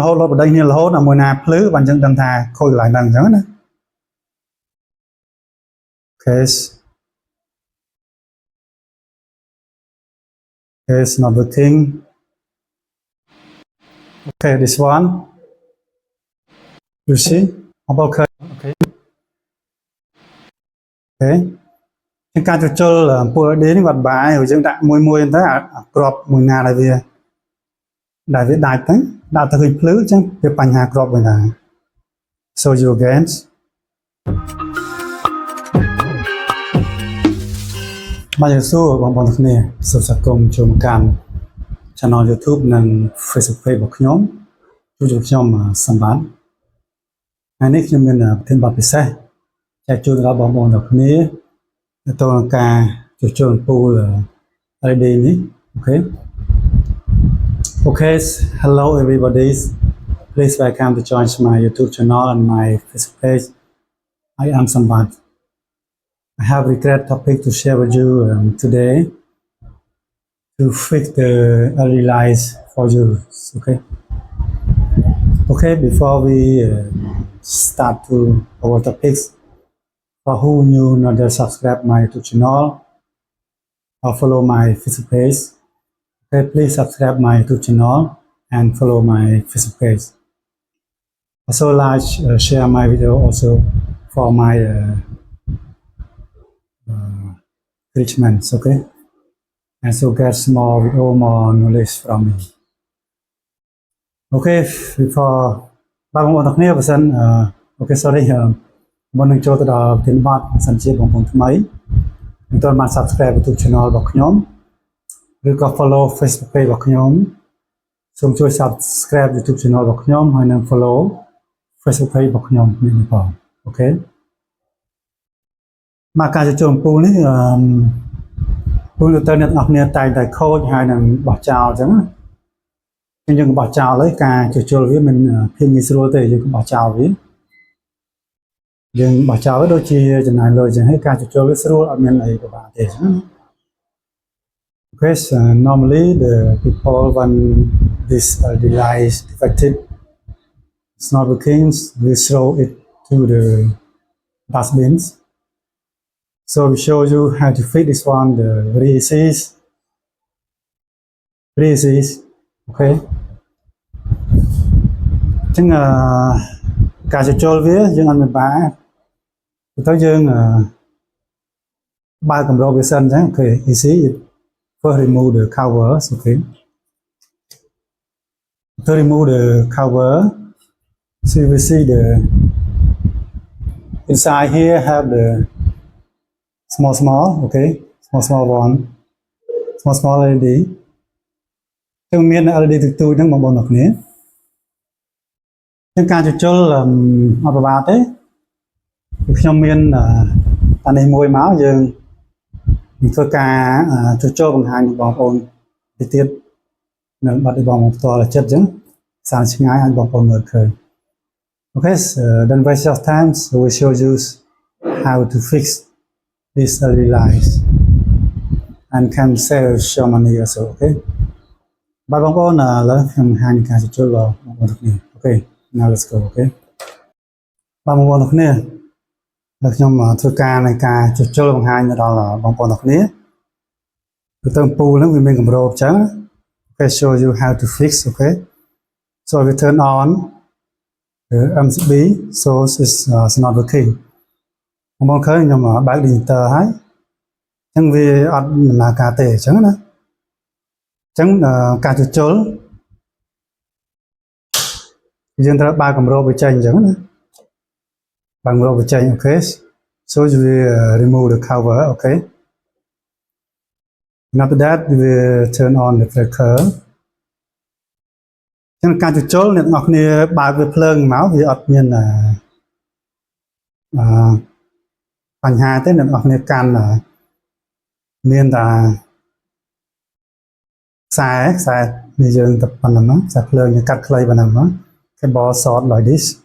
hốt lót ở đây như là hốt là mùi nà plứ bạn chân đăng thà khôi lại đằng chẳng nè case not working. Okay, this one you see okay. Cái ca cho chơi là bữa đến vật bài rồi chúng ta mùi thế crop mùi nà là vì đại viết đại tới đào ta hình plứ chứ việc bành hà crop vậy là show you again. Bây giờ số bọn bọn này sắp sắp cùng chung cam channel YouTube nâng Facebook page của nhóm chú nhóm Sambath. Hai nick chúng mình là thêm bật xe chạy chung là bọn bọn này tôi là ca chung pool ID này. Okay, hello everybody. Please welcome to join my YouTube channel and my Facebook page. I am Sambath. I have a great topic to share with you today to fix the early lights for you. Okay, before we start to our topics, for who new not just subscribe my YouTube channel or follow my Facebook page, okay, please subscribe my YouTube channel and follow my Facebook page. Also like share my video also for my enrichment, okay, and so get more video, more knowledge from me. Okay, before bang một này person, okay, sorry, một người cho tôi đã tin bắt sản xuất bằng phong máy, tôi mà subscribe YouTube channel của nhóm, rồi có follow Facebook page của nhóm, xong rồi subscribe YouTube channel của nhóm, hay nên follow Facebook page của nhóm mình vào, okay. Mà cả trường pool này pool tôi nhận học nền tài tài code hay là bảo chào chẳng nhưng bảo chào lấy cả chơi với mình phim như xưa thì cũng bảo chào với nhưng bảo chào với đôi khi chẳng này rồi chẳng hết cả chơi với xưa ở miền này của bạn thì okay, so normally the people when this device defected it's not working, we throw it to the dustbins. So we show you how to fix this one, the very easy, okay. Chứ cả cho với dương anh mình bả tới dương ba cầm đồ vệ sinh chứ, okay, easy. First remove the covers, okay. To remove the cover, so we see the inside here have the small, okay, small one, small LED. Trong miền LED từ tôi đang bằng bọc này. Trong ca cho là ở bà thế. Trong miền là anh ấy môi máu dừng. Tôi ca cho bằng hai bọc ôn thì tiết nên bắt được bằng một to là chất chứ. Sáng sinh ái anh bọc ôn mở khởi. Okay, so don't waste your time. So we show you how to fix these early lights and can save some money also, okay. Ba bóng ôn là phần hàng cả cho vào một này, okay. Now let's go, okay. Ba bóng ôn này được nhưng mà thôi ca này ca cho bằng hai đó là bóng ôn này. Từ từ pool nó vì mình cầm rope chứ. Okay, show you how to fix, okay. So we turn on the MCB, so it's not working. Mong khởi nhưng mà bác đi tờ hay chẳng vì là cả tệ chẳng nữa chẳng cả chút chối dương ta ba cầm rô với chanh chẳng nữa bằng rô với chanh, okay. So we remove the cover, okay. And after that we turn on the flicker chẳng cả chút chối nên ngọc này ba với plug máu vì ọt nhiên là bánh hà tới nên ở nơi can là miền là sai bây giờ tập bằng làm nó sạch lời như cắt clay bằng làm nó cái ball sort like this.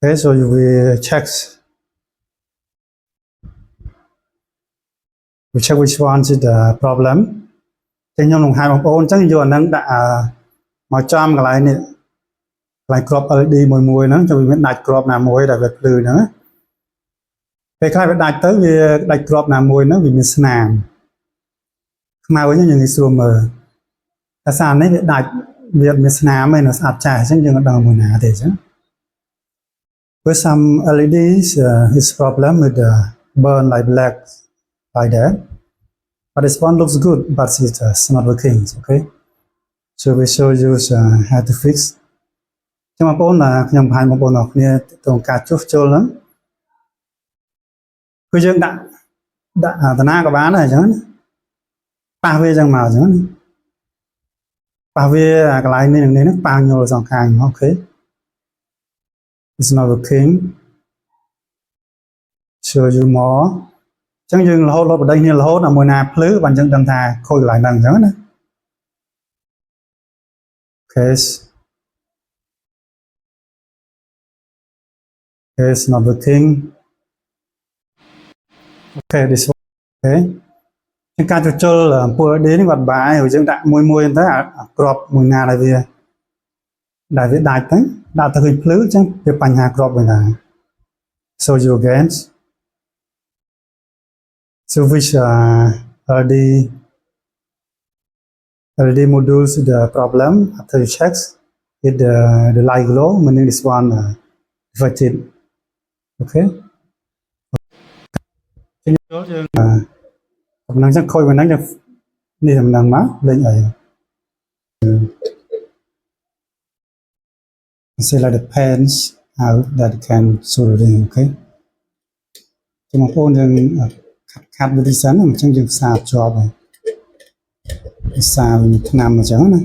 Okay, so we check which one is the problem. Trên nhóm đồng hai bằng ôn chắc vô nâng đã màu trăm cái này lại crop LED mùi nó cho mình đặt crop nào mùi là vật lư nữa về khai phải đặt tới vì đặt crop nào mùi nó vì mình sàn mà với những người xua mờ ta sàn đấy đặt việc mình sàn này nó sạch chảy chứ nhưng ở đầu mùi nào thì chứ with some LEDs his problem with the burn like black like that but this one looks good but it's not working okay so we show you how to fix nhưng mà bốn là nhầm hai một bốn học này tổng cả chút trôi lắm cứ dương đã tận na của bán này chứ ba về chẳng màu chứ ba về cái lại nên nó bao nhiêu dòng hàng ok it's not working show you more chẳng dừng là hốt ở đây như là hốt là mùi nạp lứ bằng chân đâm thà khôi lại lần chứ nữa okay it's not working okay this one okay cái ca cho là bữa đến vật bài rồi dương đại mùi thế crop mùi nào là vì đại viết đại tới đại tới hình lứ chứ việc bằng hà crop này là show you again so which LED modules the problem after you check it the light glow meaning this one defected okay năng chắc khôi và năng chắc đi làm năng má lên ở say like the pens out that can sort of okay cho một con đang cắt với đi sẵn mà trong trường sạp cho rồi sạp nằm mà chẳng này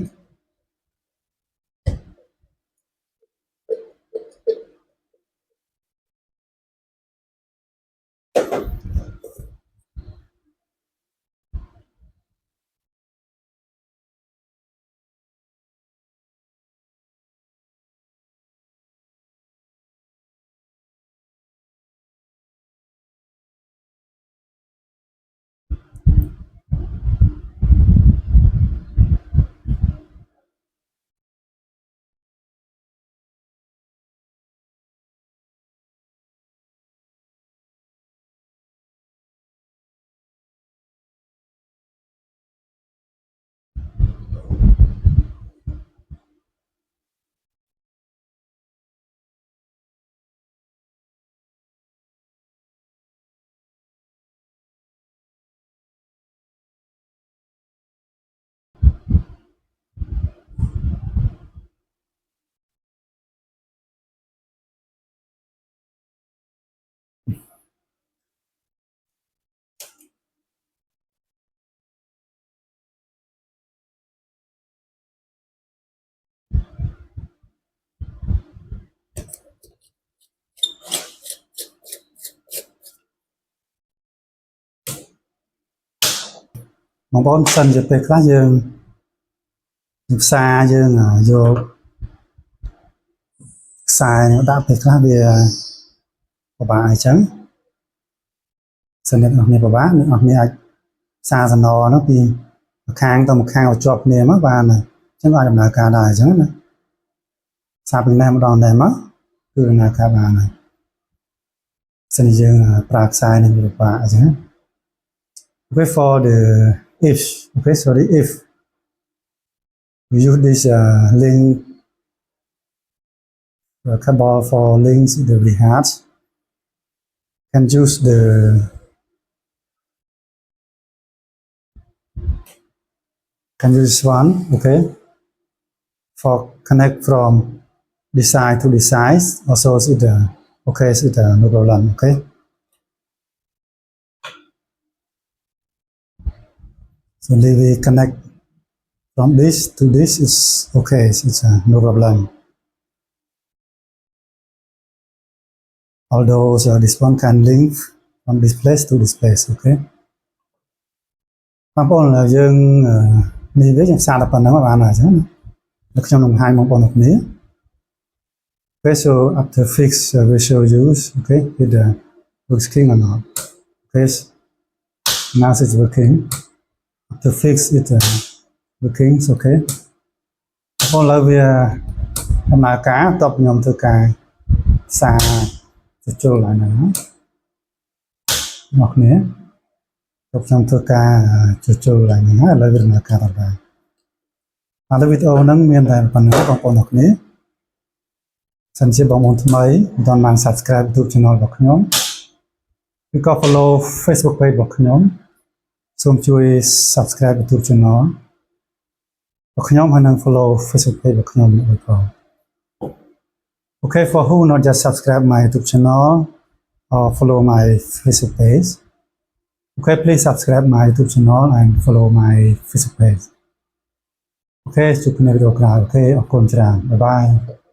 một con sânจะเป็นคลาสdương xa dương vô xài nó đãเป็นคลาสvề của bà trắng sân này học này của bác học này xa dần nó bị khang tầm khang ở chọp nè mất và này chẳng ai làm nào cả đài chứ này xa bên này một đòn này mất cứ là cả bà này sân dương prạc xài này của bà chứ okay for the if okay sorry if we use this link cable for links the we had can use this one okay for connect from this side to this side also is okay it's no problem okay so we connect from this to this is okay it's no problem although this one can link from this place to this place okay mà bọn là dương đi với trong xa là phần đó mà bạn là chứ được trong đồng hai mong bọn học ní okay so after fix we show you okay with the working or not okay now it's working after fix it working okay bọn là ដំណើរការតបខ្ញុំធ្វើការសារជួសជុលឡើងណាមកនេះតបខ្ញុំធ្វើការជួសជុលឡើងណាឥឡូវវាដំណើរការដល់ហើយឥឡូវវីដេអូហ្នឹងមានតែប៉ុណ្ណឹងបងប្អូនទាំងគ្នាសិនជាបងប្អូនថ្មីមិនទាន់បាន Subscribe YouTube Channel របស់ខ្ញុំឬក៏ Follow Facebook Page របស់ខ្ញុំសូមជួយ Subscribe YouTube Channel របស់ខ្ញុំហើយនិង Follow Facebook Page របស់ខ្ញុំด้วยផង Okay, for who not just subscribe my YouTube channel or follow my Facebook page. Okay, please subscribe my YouTube channel and follow my Facebook page. Okay, chúc mừng video. Okay, អរគុណច្រើន Bye bye.